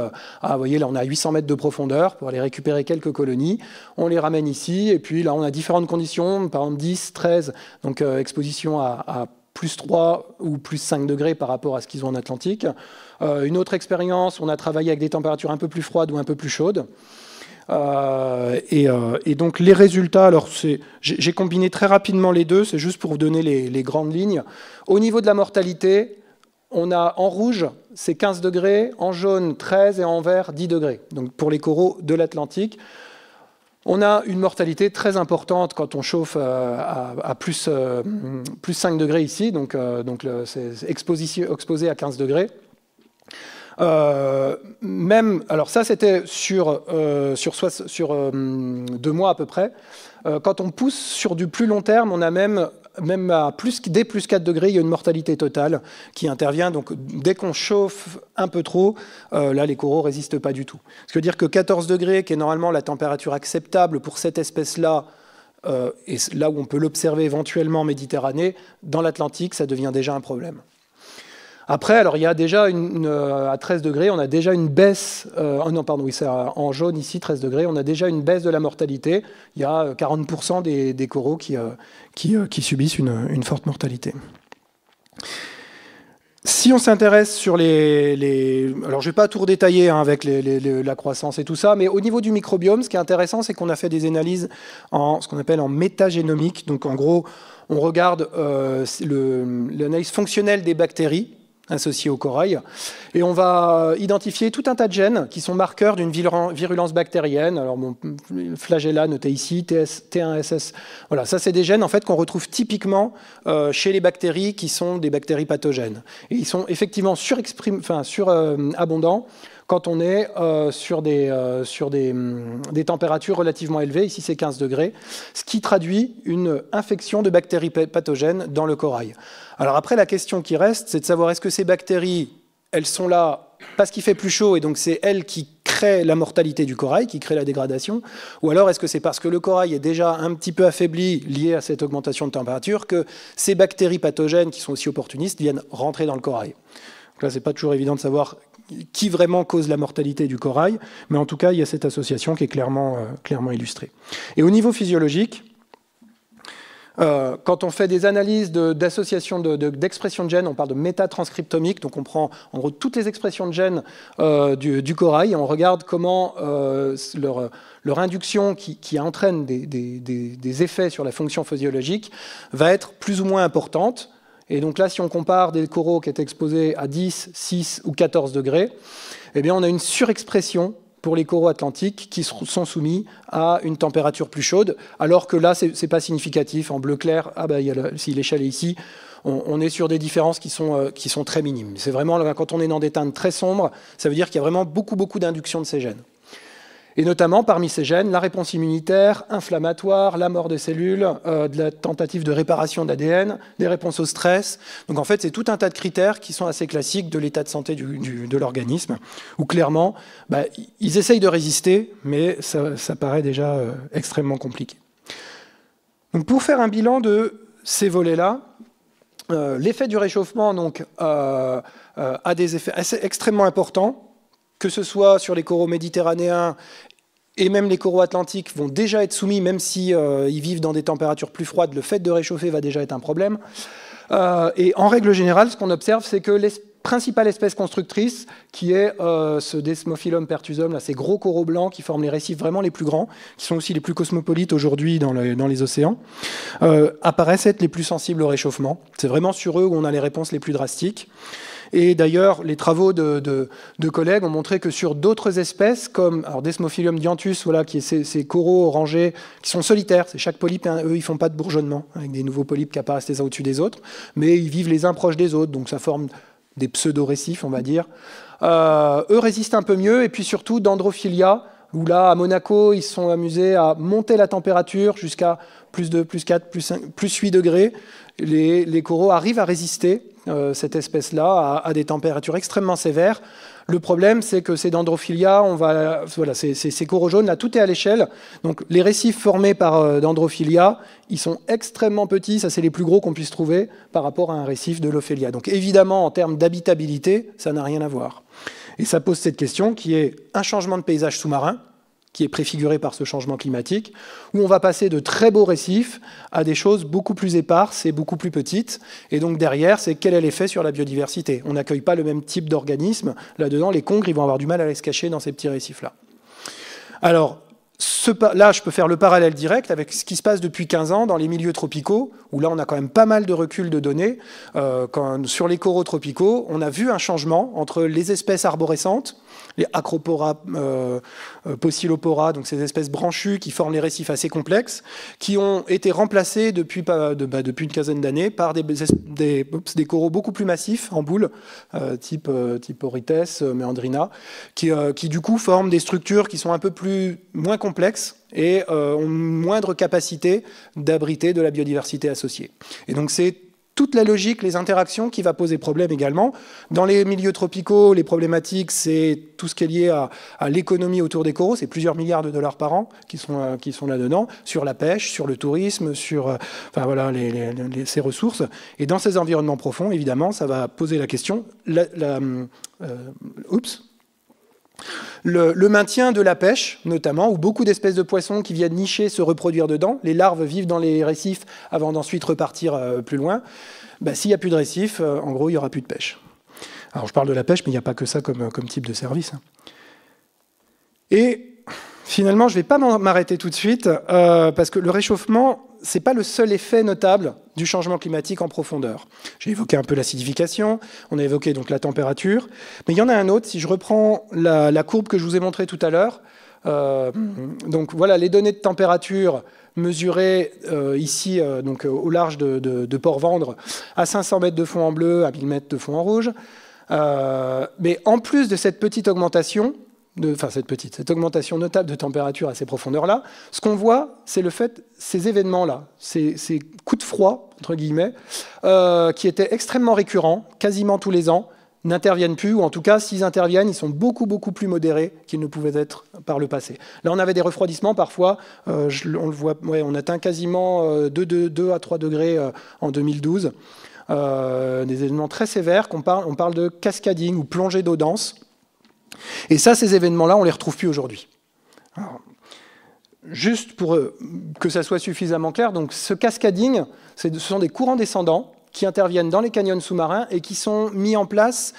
Vous voyez, là, on a 800 mètres de profondeur pour aller récupérer quelques colonies. On les ramène ici. Et puis là, on a différentes conditions, par exemple 10, 13, donc exposition à plus 3 ou plus 5 degrés par rapport à ce qu'ils ont en Atlantique. Une autre expérience, on a travaillé avec des températures un peu plus froides ou un peu plus chaudes. Et donc les résultats, alors j'ai combiné très rapidement les deux, c'est juste pour vous donner les grandes lignes. Au niveau de la mortalité, on a en rouge, c'est 15 degrés, en jaune 13 et en vert 10 degrés. Donc pour les coraux de l'Atlantique, on a une mortalité très importante quand on chauffe à plus 5 degrés ici, donc c'est exposé à 15 degrés. Alors ça c'était sur 2 mois à peu près. Quand on pousse sur du plus long terme, on a même même à dès plus 4 degrés, il y a une mortalité totale qui intervient. Donc dès qu'on chauffe un peu trop, là les coraux ne résistent pas du tout. Ce qui veut dire que 14 degrés, qui est normalement la température acceptable pour cette espèce-là, et là où on peut l'observer éventuellement en Méditerranée, dans l'Atlantique, ça devient déjà un problème. Après, alors il y a déjà à 13 degrés, on a déjà une baisse. Non, pardon, oui, c'est en jaune ici, 13 degrés, on a déjà une baisse de la mortalité. Il y a 40% des coraux qui subissent une forte mortalité. Si on s'intéresse sur alors je ne vais pas tout redétailler avec la croissance et tout ça, mais au niveau du microbiome, ce qui est intéressant, c'est qu'on a fait des analyses ce qu'on appelle en métagénomique. Donc en gros, on regarde l'analyse fonctionnelle des bactéries associées au corail, et on va identifier tout un tas de gènes qui sont marqueurs d'une virulence bactérienne. Alors bon, flagella noté ici, T1SS, voilà, ça c'est des gènes en fait qu'on retrouve typiquement chez les bactéries qui sont des bactéries pathogènes. Et ils sont effectivement surabondants quand on est sur des températures relativement élevées, ici c'est 15 degrés, ce qui traduit une infection de bactéries pathogènes dans le corail. Alors après, la question qui reste, c'est de savoir est-ce que ces bactéries, elles sont là parce qu'il fait plus chaud et donc c'est elles qui créent la mortalité du corail, qui créent la dégradation, ou alors est-ce que c'est parce que le corail est déjà un petit peu affaibli lié à cette augmentation de température que ces bactéries pathogènes qui sont aussi opportunistes viennent rentrer dans le corail. Donc là, c'est pas toujours évident de savoir qui vraiment cause la mortalité du corail, mais en tout cas, il y a cette association qui est clairement illustrée. Et au niveau physiologique, quand on fait des analyses d'association d'expression de gènes, on parle de métatranscriptomique, donc on prend en gros toutes les expressions de gènes du corail et on regarde comment leur induction qui entraîne des effets sur la fonction physiologique va être plus ou moins importante. Et donc là, si on compare des coraux qui étaient exposés à 10, 6 ou 14 degrés, eh bien on a une surexpression pour les coraux atlantiques qui sont soumis à une température plus chaude, alors que là, ce n'est pas significatif. En bleu clair, si l'échelle est ici, on est sur des différences qui sont très minimes. C'est vraiment, quand on est dans des teintes très sombres, ça veut dire qu'il y a vraiment beaucoup d'induction de ces gènes. Et notamment, parmi ces gènes, la réponse immunitaire, inflammatoire, la mort des cellules, de la tentative de réparation d'ADN, des réponses au stress. Donc en fait, c'est tout un tas de critères qui sont assez classiques de l'état de santé de l'organisme, où clairement, ils essayent de résister, mais ça paraît déjà extrêmement compliqué. Donc pour faire un bilan de ces volets-là, l'effet du réchauffement donc, a des effets extrêmement importants, que ce soit sur les coraux méditerranéens et même les coraux atlantiques vont déjà être soumis, même si ils vivent dans des températures plus froides, le fait de réchauffer va déjà être un problème. Et en règle générale, ce qu'on observe, c'est que les principales espèces constructrices, qui est ce Desmophyllum pertusum, là, ces gros coraux blancs qui forment les récifs vraiment les plus grands, qui sont aussi les plus cosmopolites aujourd'hui dans les océans, apparaissent être les plus sensibles au réchauffement. C'est vraiment sur eux où on a les réponses les plus drastiques. Et d'ailleurs, les travaux de collègues ont montré que sur d'autres espèces, comme Desmophyllum dianthus, voilà, qui est ces coraux orangés, qui sont solitaires, c'est chaque polype, eux, ils ne font pas de bourgeonnement, avec des nouveaux polypes qui apparaissent les uns au-dessus des autres, mais ils vivent les uns proches des autres, donc ça forme des pseudo-récifs, on va dire. Eux résistent un peu mieux, et puis surtout, Dendrophylla, où là, à Monaco, ils se sont amusés à monter la température jusqu'à plus 4, plus 8 degrés. Les coraux arrivent à résister, cette espèce-là, à des températures extrêmement sévères. Le problème, c'est que ces Dendrophylla, voilà, ces coraux jaunes, là, tout est à l'échelle. Donc, les récifs formés par Dendrophylla, ils sont extrêmement petits, ça c'est les plus gros qu'on puisse trouver par rapport à un récif de Lophelia. Donc, évidemment, en termes d'habitabilité, ça n'a rien à voir. Et ça pose cette question qui est un changement de paysage sous-marin, qui est préfiguré par ce changement climatique, où on va passer de très beaux récifs à des choses beaucoup plus éparses et beaucoup plus petites. Et donc derrière, c'est quel est l'effet sur la biodiversité. On n'accueille pas le même type d'organismes. Là-dedans, les congres, ils vont avoir du mal à aller se cacher dans ces petits récifs-là. Alors, là, je peux faire le parallèle direct avec ce qui se passe depuis 15 ans dans les milieux tropicaux, où là, on a quand même pas mal de recul de données. Sur les coraux tropicaux, on a vu un changement entre les espèces arborescentes les Acropora, Pocillopora, donc ces espèces branchues qui forment les récifs assez complexes, qui ont été remplacés depuis une quinzaine d'années par des coraux beaucoup plus massifs en boule, type Orites, Meandrina, qui du coup forment des structures qui sont un peu moins complexes et ont une moindre capacité d'abriter de la biodiversité associée. Et donc c'est toute la logique, les interactions qui va poser problème également. Dans les milieux tropicaux, les problématiques, c'est tout ce qui est lié à l'économie autour des coraux, c'est plusieurs milliards de dollars par an qui sont là-dedans, sur la pêche, sur le tourisme, sur ces ressources. Et dans ces environnements profonds, évidemment, ça va poser la question, le maintien de la pêche, notamment, où beaucoup d'espèces de poissons qui viennent nicher se reproduire dedans. Les larves vivent dans les récifs avant d'ensuite repartir plus loin. S'il n'y a plus de récifs, en gros, il n'y aura plus de pêche. Alors, je parle de la pêche, mais il n'y a pas que ça comme type de service. Et finalement, je ne vais pas m'arrêter tout de suite, parce que le réchauffement, ce n'est pas le seul effet notable du changement climatique en profondeur. J'ai évoqué un peu l'acidification, on a évoqué donc la température, mais il y en a un autre, si je reprends la courbe que je vous ai montrée tout à l'heure, donc voilà les données de température mesurées ici donc, au large de Port-Vendre, à 500 mètres de fond en bleu, à 1000 mètres de fond en rouge. Mais en plus de cette petite augmentation, cette augmentation notable de température à ces profondeurs-là, ce qu'on voit, c'est le fait, ces événements-là, ces coups de froid, entre guillemets, qui étaient extrêmement récurrents, quasiment tous les ans, n'interviennent plus, ou en tout cas, s'ils interviennent, ils sont beaucoup, beaucoup plus modérés qu'ils ne pouvaient être par le passé. Là, on avait des refroidissements, parfois, on le voit, on atteint quasiment 2 à 3 degrés en 2012, des événements très sévères, on parle de cascading ou plongée d'eau dense. Et ça, ces événements-là, on ne les retrouve plus aujourd'hui. Juste pour que ça soit suffisamment clair, donc ce cascading, ce sont des courants descendants qui interviennent dans les canyons sous-marins et qui sont mis en place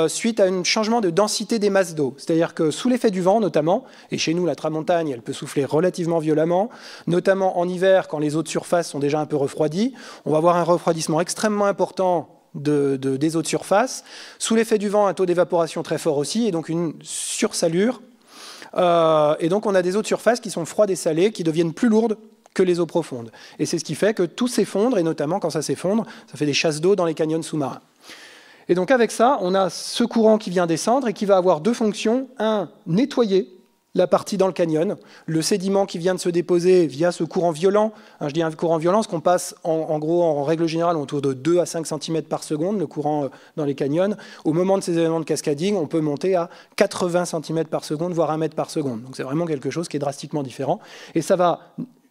suite à un changement de densité des masses d'eau. C'est-à-dire que sous l'effet du vent, notamment, et chez nous, la tramontagne, elle peut souffler relativement violemment, notamment en hiver, quand les eaux de surface sont déjà un peu refroidies, on va avoir un refroidissement extrêmement important des eaux de surface. Sous l'effet du vent, un taux d'évaporation très fort aussi, et donc une sursalure. Et donc on a des eaux de surface qui sont froides et salées, qui deviennent plus lourdes que les eaux profondes. Et c'est ce qui fait que tout s'effondre, et notamment quand ça s'effondre, ça fait des chasses d'eau dans les canyons sous-marins. Et donc avec ça, on a ce courant qui vient descendre et qui va avoir deux fonctions. Un, nettoyer la partie dans le canyon, le sédiment qui vient de se déposer via ce courant violent. Je dis un courant violent, ce qu'on passe en gros, en règle générale, autour de 2 à 5 cm par seconde, le courant dans les canyons. Au moment de ces événements de cascading, on peut monter à 80 cm par seconde, voire 1 mètre par seconde. Donc c'est vraiment quelque chose qui est drastiquement différent. Et ça va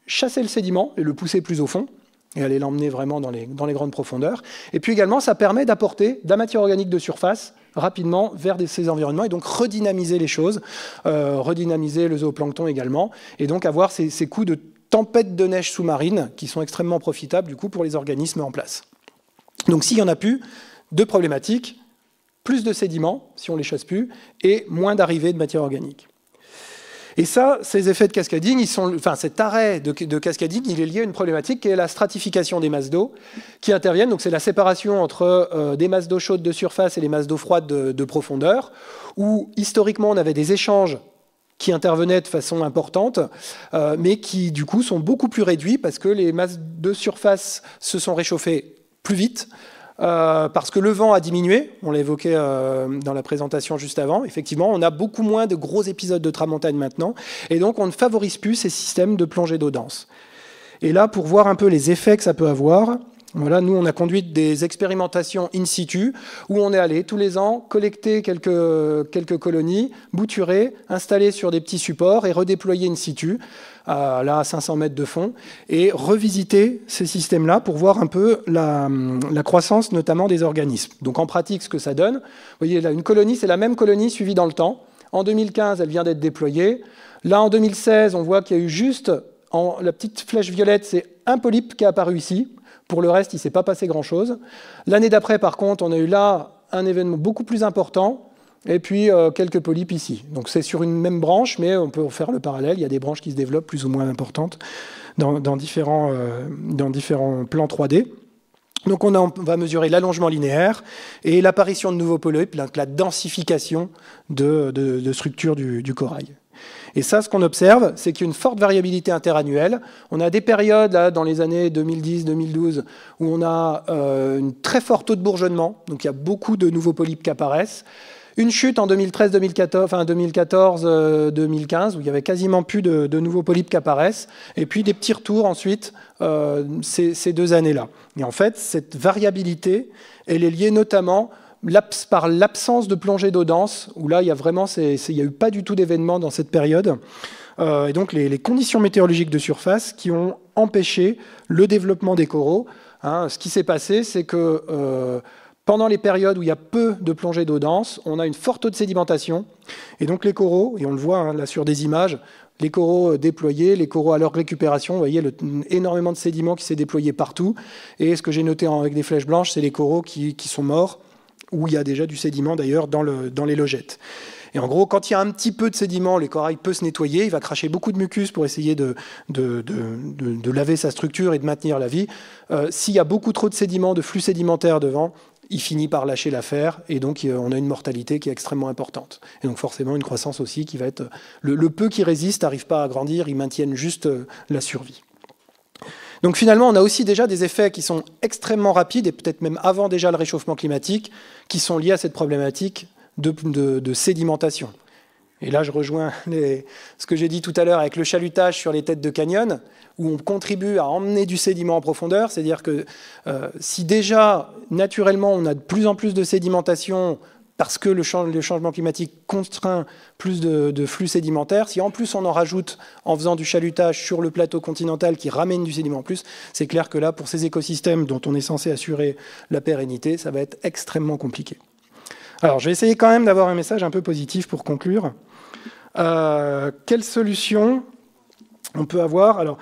chasser le sédiment et le pousser plus au fond, et aller l'emmener vraiment dans les grandes profondeurs. Et puis également, ça permet d'apporter de la matière organique de surface rapidement vers ces environnements, et donc redynamiser les choses, redynamiser le zooplancton également, et donc avoir ces coups de tempête de neige sous-marine qui sont extrêmement profitables du coup pour les organismes en place. Donc s'il n'y en a plus, deux problématiques, plus de sédiments, si on ne les chasse plus, et moins d'arrivée de matière organique. Et ça, ces effets de cascading, cet arrêt de cascading, il est lié à une problématique qui est la stratification des masses d'eau qui interviennent. Donc c'est la séparation entre des masses d'eau chaude de surface et les masses d'eau froide de profondeur, où historiquement on avait des échanges qui intervenaient de façon importante, mais qui du coup sont beaucoup plus réduits parce que les masses de surface se sont réchauffées plus vite, parce que le vent a diminué, on l'a évoqué dans la présentation juste avant, effectivement, on a beaucoup moins de gros épisodes de tramontagne maintenant, et donc on ne favorise plus ces systèmes de plongée d'eau dense. Et là, pour voir un peu les effets que ça peut avoir, voilà, nous on a conduit des expérimentations in situ, où on est allé tous les ans collecter quelques colonies, bouturer, installer sur des petits supports et redéployer in situ, là à 500 mètres de fond, et revisiter ces systèmes-là pour voir un peu la croissance notamment des organismes. Donc en pratique, ce que ça donne, vous voyez là, une colonie, c'est la même colonie suivie dans le temps. En 2015, elle vient d'être déployée. Là, en 2016, on voit qu'il y a eu juste, la petite flèche violette, c'est un polype qui est apparu ici. Pour le reste, il ne s'est pas passé grand-chose. L'année d'après, par contre, on a eu là un événement beaucoup plus important, et puis quelques polypes ici. Donc c'est sur une même branche, mais on peut faire le parallèle. Il y a des branches qui se développent plus ou moins importantes dans différents plans 3D. Donc on va mesurer l'allongement linéaire et l'apparition de nouveaux polypes, la densification de structures du corail. Et ça, ce qu'on observe, c'est qu'il y a une forte variabilité interannuelle. On a des périodes, là, dans les années 2010-2012, où on a une très forte taux de bourgeonnement, donc il y a beaucoup de nouveaux polypes qui apparaissent. Une chute en 2013-2014, enfin 2014-2015, où il y avait quasiment plus de nouveaux polypes qui apparaissent, et puis des petits retours ensuite ces 2 années-là. Et en fait, cette variabilité, elle est liée notamment par l'absence de plongée d'eau dense, où là, il y a vraiment, il n'y a eu pas du tout d'événements dans cette période. Et donc, les conditions météorologiques de surface qui ont empêché le développement des coraux. Hein, ce qui s'est passé, c'est que pendant les périodes où il y a peu de plongée d'eau dense, on a une forte taux de sédimentation. Et donc, les coraux, et on le voit hein, là sur des images, les coraux déployés, les coraux à leur récupération, vous voyez énormément de sédiments qui s'est déployé partout. Et ce que j'ai noté avec des flèches blanches, c'est les coraux qui sont morts, où il y a déjà du sédiment d'ailleurs dans les logettes. Et en gros, quand il y a un petit peu de sédiment, le corail peut se nettoyer, il va cracher beaucoup de mucus pour essayer de laver sa structure et de maintenir la vie. S'il y a beaucoup trop de sédiments, de flux sédimentaires devant, il finit par lâcher l'affaire et donc on a une mortalité qui est extrêmement importante. Et donc forcément une croissance aussi qui va être... Le peu qui résiste n'arrive pas à grandir, ils maintiennent juste la survie. Donc finalement, on a aussi déjà des effets qui sont extrêmement rapides, et peut-être même avant déjà le réchauffement climatique, qui sont liés à cette problématique de sédimentation. Et là, je rejoins ce que j'ai dit tout à l'heure avec le chalutage sur les têtes de canyon, où on contribue à emmener du sédiment en profondeur. C'est-à-dire que si déjà, naturellement, on a de plus en plus de sédimentation, parce que le changement climatique contraint plus de flux sédimentaires. Si en plus on en rajoute en faisant du chalutage sur le plateau continental qui ramène du sédiment en plus, c'est clair que là, pour ces écosystèmes dont on est censé assurer la pérennité, ça va être extrêmement compliqué. Alors, je vais essayer quand même d'avoir un message un peu positif pour conclure. Quelle solution on peut avoir? Alors,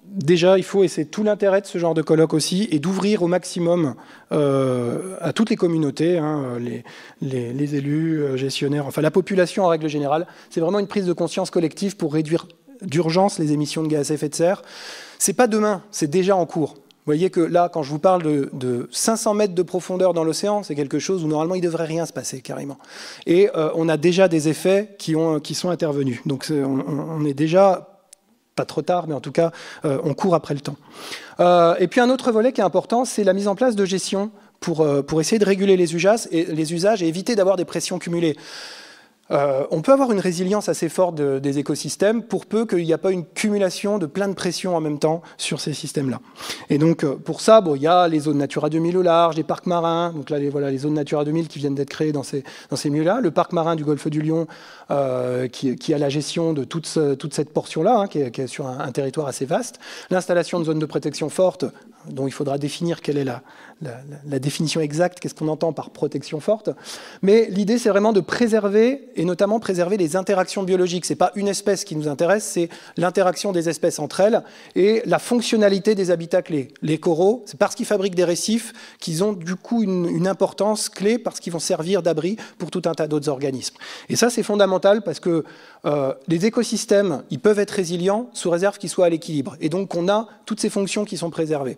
déjà, il faut, et c'est tout l'intérêt de ce genre de colloque aussi, et d'ouvrir au maximum à toutes les communautés, hein, les élus, gestionnaires, enfin la population en règle générale. C'est vraiment une prise de conscience collective pour réduire d'urgence les émissions de gaz à effet de serre. C'est pas demain, c'est déjà en cours. Vous voyez que là, quand je vous parle de 500 mètres de profondeur dans l'océan, c'est quelque chose où normalement il ne devrait rien se passer carrément. Et on a déjà des effets qui sont intervenus. Donc on est déjà... pas trop tard, mais en tout cas, on court après le temps. Et puis un autre volet qui est important, c'est la mise en place de gestion pour essayer de réguler les usages et éviter d'avoir des pressions cumulées. On peut avoir une résilience assez forte des écosystèmes pour peu qu'il n'y a pas une cumulation de plein de pressions en même temps sur ces systèmes-là. Et donc, pour ça, il y a les zones Natura 2000 au large, les parcs marins. Donc là, les zones Natura 2000 qui viennent d'être créées dans ces milieux-là. Le parc marin du Golfe du Lion qui a la gestion de toute cette portion-là, hein, qui est sur un territoire assez vaste. L'installation de zones de protection fortes, dont il faudra définir quelle est la définition exacte, qu'est-ce qu'on entend par protection forte. Mais l'idée, c'est vraiment de préserver, et notamment préserver les interactions biologiques. Ce n'est pas une espèce qui nous intéresse, c'est l'interaction des espèces entre elles et la fonctionnalité des habitats clés. Les coraux, c'est parce qu'ils fabriquent des récifs qu'ils ont du coup une importance clé parce qu'ils vont servir d'abri pour tout un tas d'autres organismes. Et ça, c'est fondamental parce que les écosystèmes, ils peuvent être résilients sous réserve qu'ils soient à l'équilibre. Et donc, on a toutes ces fonctions qui sont préservées.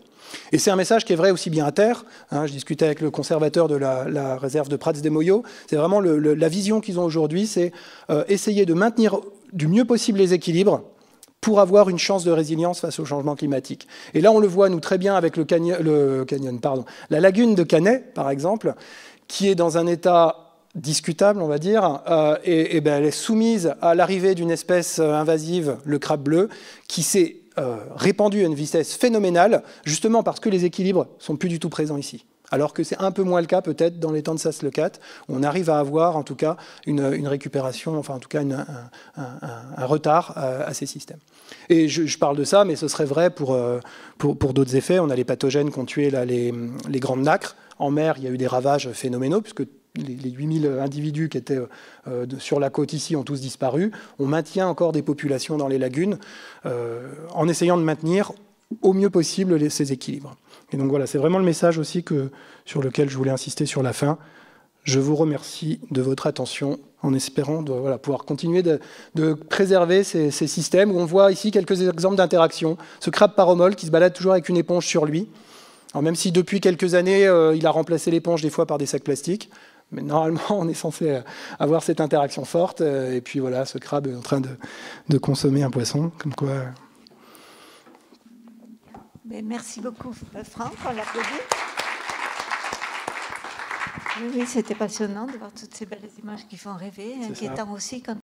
Et c'est un message qui est vrai aussi bien à terre. Hein, je discutais avec le conservateur de la réserve de Prats-des-Moyaux. C'est vraiment la vision qu'ils ont aujourd'hui, c'est essayer de maintenir du mieux possible les équilibres pour avoir une chance de résilience face au changement climatique. Et là, on le voit, nous, très bien avec la lagune de Canet, par exemple, qui est dans un état discutable, on va dire, elle est soumise à l'arrivée d'une espèce invasive, le crabe bleu, qui s'est répandu à une vitesse phénoménale, justement parce que les équilibres sont plus du tout présents ici. Alors que c'est un peu moins le cas peut-être dans les temps de Sas-le-Cat, où on arrive à avoir en tout cas une récupération, enfin en tout cas un retard à ces systèmes. Et je parle de ça, mais ce serait vrai pour d'autres effets. On a les pathogènes qui ont tué là, les grandes nacres. En mer, il y a eu des ravages phénoménaux, puisque les 8000 individus qui étaient sur la côte ici ont tous disparu. On maintient encore des populations dans les lagunes en essayant de maintenir au mieux possible ces équilibres. Et donc voilà, c'est vraiment le message aussi sur lequel je voulais insister sur la fin. Je vous remercie de votre attention en espérant pouvoir continuer de préserver ces systèmes où on voit ici quelques exemples d'interaction. Ce crabe paromole qui se balade toujours avec une éponge sur lui. Alors même si depuis quelques années, il a remplacé l'éponge des fois par des sacs plastiques, mais normalement, on est censé avoir cette interaction forte. Et puis voilà, ce crabe est en train de consommer un poisson, comme quoi... Merci beaucoup, Franck, on l'applaudit. Oui, c'était passionnant de voir toutes ces belles images qui font rêver, inquiétant aussi quand